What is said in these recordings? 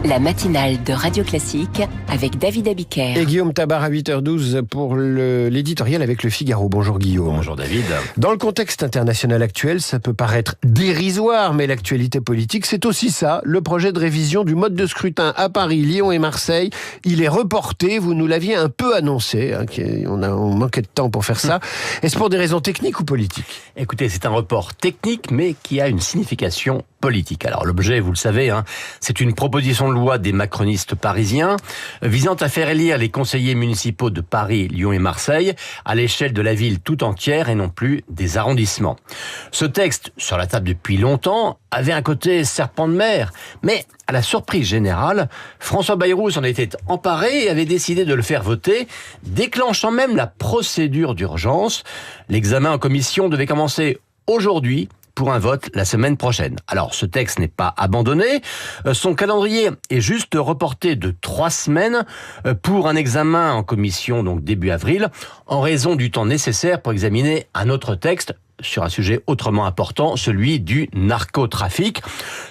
La matinale de Radio Classique avec David Abiker. Et Guillaume Tabar à 8h12 pour l'éditorial avec Le Figaro. Bonjour Guillaume. Bonjour David. Dans le contexte international actuel, ça peut paraître dérisoire, mais l'actualité politique, c'est aussi ça. Le projet de révision du mode de scrutin à Paris, Lyon et Marseille, il est reporté. Vous nous l'aviez un peu annoncé. On manquait de temps pour faire ça. Est-ce pour des raisons techniques ou politiques ? Écoutez, c'est un report technique, mais qui a une signification politique. Alors l'objet, vous le savez, c'est une proposition de loi des macronistes parisiens visant à faire élire les conseillers municipaux de Paris, Lyon et Marseille à l'échelle de la ville tout entière et non plus des arrondissements. Ce texte, sur la table depuis longtemps, avait un côté serpent de mer, mais à la surprise générale, François Bayrou s'en était emparé et avait décidé de le faire voter, déclenchant même la procédure d'urgence. L'examen en commission devait commencer aujourd'hui pour un vote la semaine prochaine. Alors, ce texte n'est pas abandonné. Son calendrier est juste reporté de 3 semaines pour un examen en commission, donc début avril, en raison du temps nécessaire pour examiner un autre texte sur un sujet autrement important, celui du narcotrafic.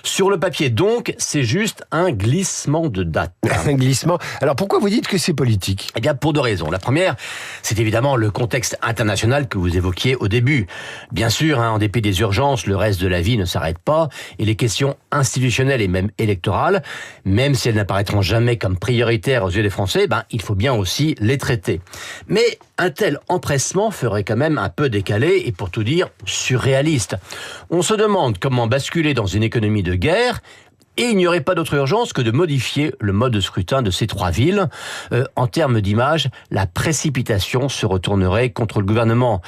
Sur le papier, donc, c'est juste un glissement de date. Un glissement. Alors, pourquoi vous dites que c'est politique ? Eh bien, pour 2 raisons. La première, c'est évidemment le contexte international que vous évoquiez au début. Bien sûr, en dépit des urgences, le reste de la vie ne s'arrête pas, et les questions institutionnelles et même électorales, même si elles n'apparaîtront jamais comme prioritaires aux yeux des Français, il faut bien aussi les traiter. Mais un tel empressement ferait quand même un peu décalé, et pour tout dire, surréaliste. On se demande comment basculer dans une économie de guerre, et il n'y aurait pas d'autre urgence que de modifier le mode de scrutin de ces 3 villes. En termes d'image, la précipitation se retournerait contre le gouvernement.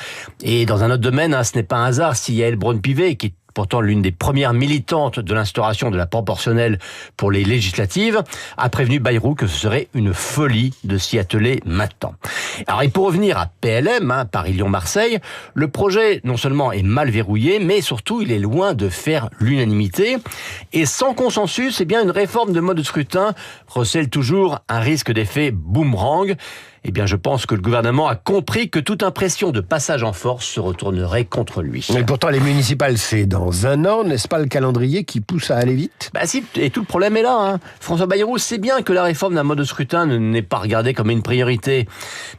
Et dans un autre domaine, ce n'est pas un hasard si Yaël Braun-Pivet, qui est pourtant l'une des premières militantes de l'instauration de la proportionnelle pour les législatives, a prévenu Bayrou que ce serait une folie de s'y atteler maintenant. Alors, et pour revenir à PLM, Paris-Lyon-Marseille, le projet non seulement est mal verrouillé, mais surtout il est loin de faire l'unanimité. Et sans consensus, une réforme de mode de scrutin recèle toujours un risque d'effet boomerang. Je pense que le gouvernement a compris que toute impression de passage en force se retournerait contre lui. Mais pourtant, les municipales, c'est dans 1 an, n'est-ce pas le calendrier qui pousse à aller vite ? Si, et tout le problème est là. François Bayrou sait bien que la réforme d'un mode de scrutin n'est pas regardée comme une priorité.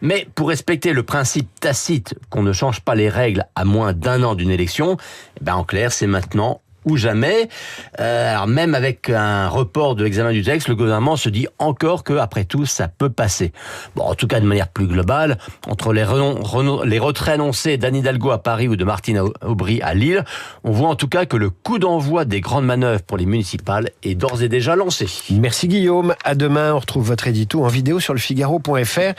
Mais pour respecter le principe tacite qu'on ne change pas les règles à moins d'1 an d'une élection, en clair, c'est maintenant ou jamais. Alors même avec un report de l'examen du texte, le gouvernement se dit encore que après tout, ça peut passer. En tout cas, de manière plus globale, entre les retraits annoncés d'Anne Hidalgo à Paris ou de Martine Aubry à Lille, on voit en tout cas que le coup d'envoi des grandes manœuvres pour les municipales est d'ores et déjà lancé. Merci Guillaume. À demain, on retrouve votre édito en vidéo sur lefigaro.fr.